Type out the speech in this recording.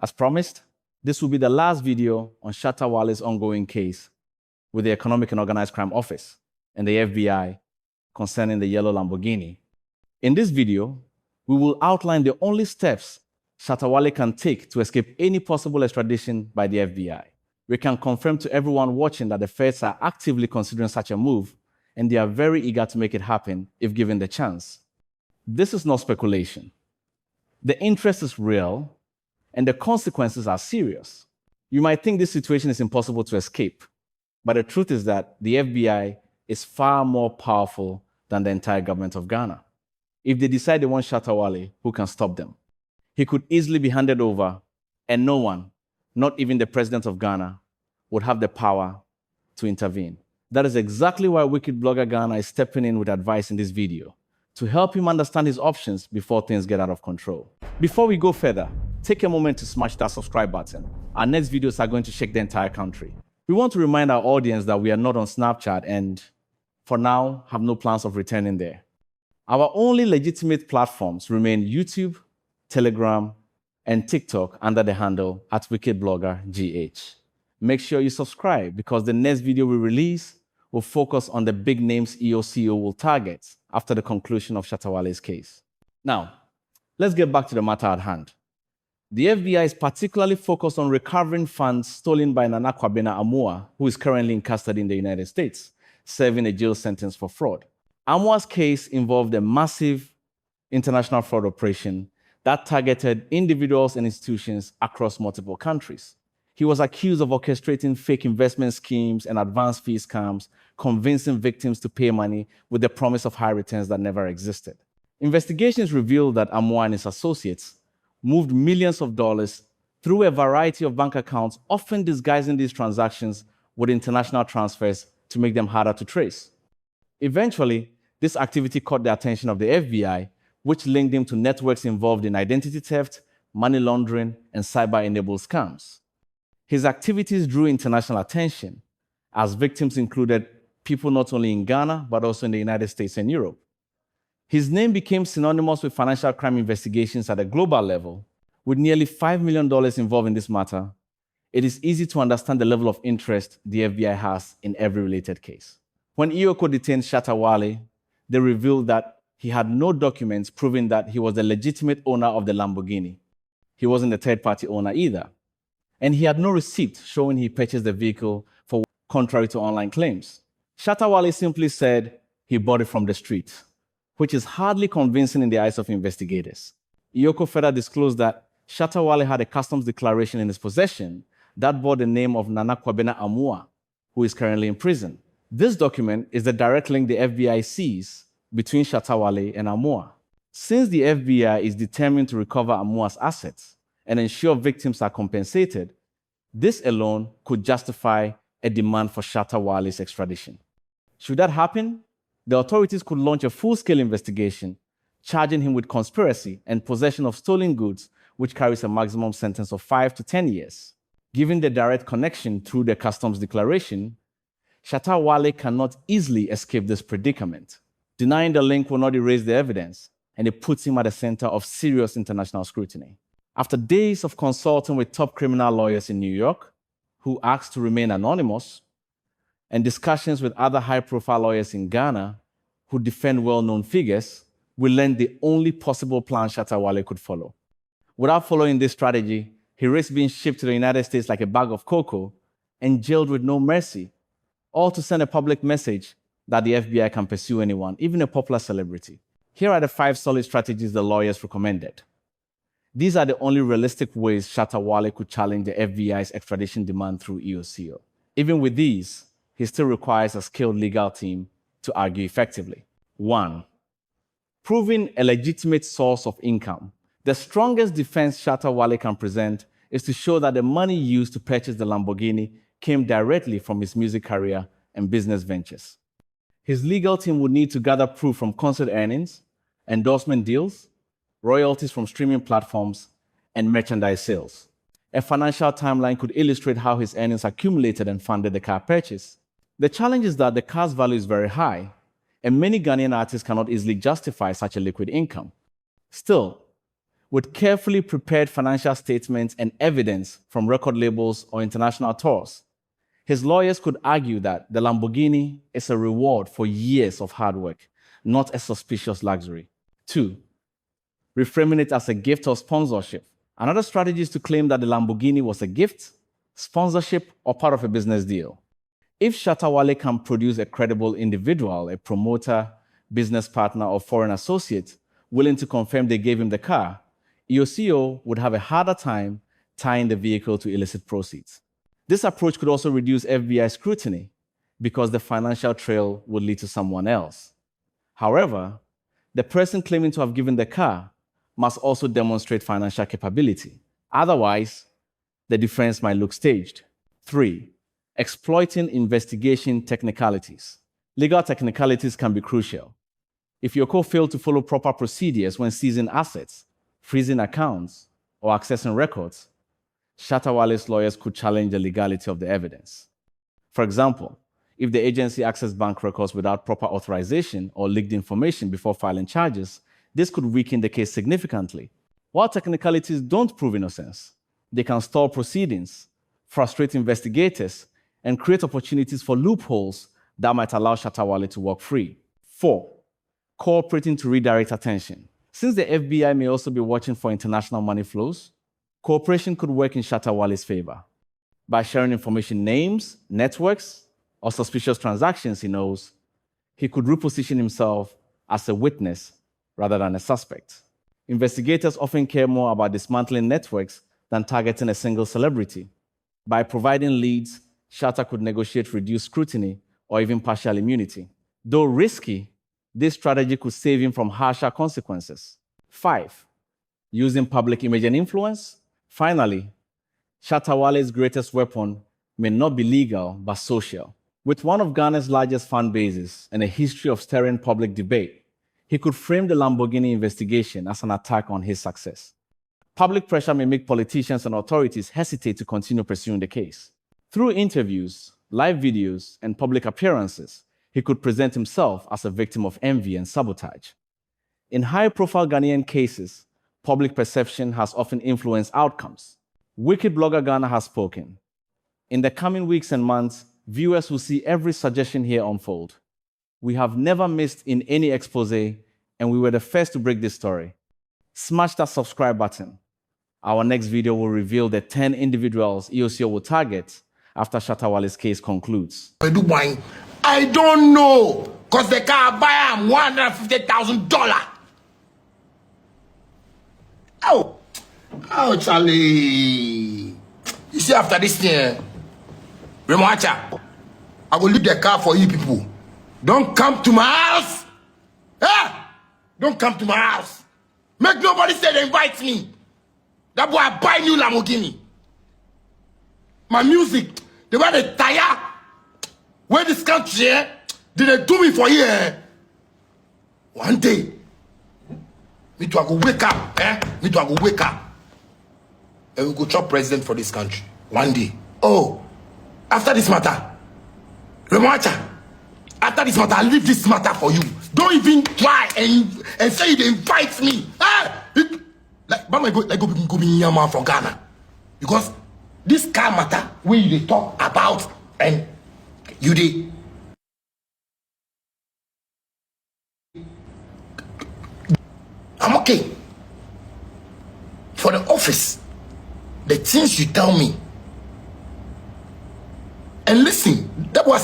As promised, this will be the last video on Shatta Wale's ongoing case with the Economic and Organized Crime Office and the FBI concerning the yellow Lamborghini. In this video, we will outline the only steps Shatta Wale can take to escape any possible extradition by the FBI. We can confirm to everyone watching that the feds are actively considering such a move, and they are very eager to make it happen if given the chance. This is not speculation. The interest is real, and the consequences are serious. You might think this situation is impossible to escape, but the truth is that the FBI is far more powerful than the entire government of Ghana. If they decide they want Shatta Wale, who can stop them? He could easily be handed over, and no one, not even the president of Ghana, would have the power to intervene. That is exactly why Wicked Blogger Ghana is stepping in with advice in this video, to help him understand his options before things get out of control. Before we go further, take a moment to smash that subscribe button. Our next videos are going to shake the entire country. We want to remind our audience that we are not on Snapchat and, for now, have no plans of returning there. Our only legitimate platforms remain YouTube, Telegram, and TikTok under the handle @WickedBloggerGH. Make sure you subscribe because the next video we release will focus on the big names EOCO will target after the conclusion of Shatta Wale's case. Now, let's get back to the matter at hand. The FBI is particularly focused on recovering funds stolen by Nana Kwabena Amuah, who is currently in custody in the United States, serving a jail sentence for fraud. Amuah's case involved a massive international fraud operation that targeted individuals and institutions across multiple countries. He was accused of orchestrating fake investment schemes and advance fee scams, convincing victims to pay money with the promise of high returns that never existed. Investigations revealed that Amuah and his associates moved millions of dollars through a variety of bank accounts, often disguising these transactions with international transfers to make them harder to trace. Eventually, this activity caught the attention of the FBI, which linked him to networks involved in identity theft, money laundering, and cyber-enabled scams. His activities drew international attention, as victims included people not only in Ghana, but also in the United States and Europe. His name became synonymous with financial crime investigations at a global level. With nearly $5 million involved in this matter, it is easy to understand the level of interest the FBI has in every related case. When EOCO detained Shatta Wale, they revealed that he had no documents proving that he was the legitimate owner of the Lamborghini. He wasn't a third-party owner either. And he had no receipt showing he purchased the vehicle for contrary to online claims. Shatta Wale simply said he bought it from the street, which is hardly convincing in the eyes of investigators. EOCO further disclosed that Shatta Wale had a customs declaration in his possession that bore the name of Nana Kwabena Amuah, who is currently in prison. This document is the direct link the FBI sees between Shatta Wale and Amuah. Since the FBI is determined to recover Amuah's assets and ensure victims are compensated, this alone could justify a demand for Shatta Wale's extradition. Should that happen, the authorities could launch a full-scale investigation, charging him with conspiracy and possession of stolen goods, which carries a maximum sentence of 5 to 10 years. Given the direct connection through the customs declaration, Shatta Wale cannot easily escape this predicament. Denying the link will not erase the evidence, and it puts him at the center of serious international scrutiny. After days of consulting with top criminal lawyers in New York, who asked to remain anonymous, and discussions with other high-profile lawyers in Ghana, who defend well-known figures, we learned the only possible plan Shatta Wale could follow. Without following this strategy, he risks being shipped to the United States like a bag of cocoa and jailed with no mercy, all to send a public message that the FBI can pursue anyone, even a popular celebrity. Here are the 5 solid strategies the lawyers recommended. These are the only realistic ways Shatta Wale could challenge the FBI's extradition demand through EOCO. Even with these, he still requires a skilled legal team to argue effectively. 1. Proving a legitimate source of income. The strongest defense Shatta Wale can present is to show that the money used to purchase the Lamborghini came directly from his music career and business ventures. His legal team would need to gather proof from concert earnings, endorsement deals, royalties from streaming platforms, and merchandise sales. A financial timeline could illustrate how his earnings accumulated and funded the car purchase. The challenge is that the car's value is very high, and many Ghanaian artists cannot easily justify such a liquid income. Still, with carefully prepared financial statements and evidence from record labels or international tours. His lawyers could argue that the Lamborghini is a reward for years of hard work, not a suspicious luxury. 2. Reframing it as a gift or sponsorship. Another strategy is to claim that the Lamborghini was a gift, sponsorship, or part of a business deal. If Shatta Wale can produce a credible individual, a promoter, business partner, or foreign associate willing to confirm they gave him the car, EOCO would have a harder time tying the vehicle to illicit proceeds. This approach could also reduce FBI scrutiny because the financial trail would lead to someone else. However, the person claiming to have given the car must also demonstrate financial capability. Otherwise, the defense might look staged. 3. Exploiting investigation technicalities. Legal technicalities can be crucial. If EOCO failed to follow proper procedures when seizing assets, freezing accounts, or accessing records, Shatta Wale's lawyers could challenge the legality of the evidence. For example, if the agency accessed bank records without proper authorization or leaked information before filing charges, this could weaken the case significantly. While technicalities don't prove innocence, they can stall proceedings, frustrate investigators, and create opportunities for loopholes that might allow Shatta Wale to walk free. 4. Cooperating to redirect attention. Since the FBI may also be watching for international money flows, cooperation could work in Shatta Wale's favor. By sharing information, names, networks, or suspicious transactions he knows, he could reposition himself as a witness rather than a suspect. Investigators often care more about dismantling networks than targeting a single celebrity. By providing leads, Shatta could negotiate reduced scrutiny or even partial immunity. Though risky, this strategy could save him from harsher consequences. 5. Using public image and influence. Finally, Shatta Wale's greatest weapon may not be legal, but social. With one of Ghana's largest fan bases and a history of stirring public debate, he could frame the Lamborghini investigation as an attack on his success. Public pressure may make politicians and authorities hesitate to continue pursuing the case. Through interviews, live videos, and public appearances, he could present himself as a victim of envy and sabotage. In high-profile Ghanaian cases, public perception has often influenced outcomes. Wicked Blogger Ghana has spoken. In the coming weeks and months, viewers will see every suggestion here unfold. We have never missed in any expose, and we were the first to break this story. Smash that subscribe button. Our next video will reveal the 10 individuals EOCO will target after Shatta Wale's case concludes. I don't know, because the car I buy am $150,000. Oh, Charlie. You see, after this thing, Remacha, I will leave the car for you people. Don't come to my house. Don't come to my house. Make nobody say they invite me. That boy, I buy new Lamborghini. My music, the way they tire. Where this country, did they do me for here? One day, me too, I go wake up, Me too, I go wake up. And we go chop president for this country. One day. Oh, after this matter, Remacha, after this matter, I leave this matter for you. Don't even try and say they invite me. Like go be Yama from Ghana. Because this car matter, where they talk about, and you did. I'm okay. For the office, the things you tell me. And listen, that was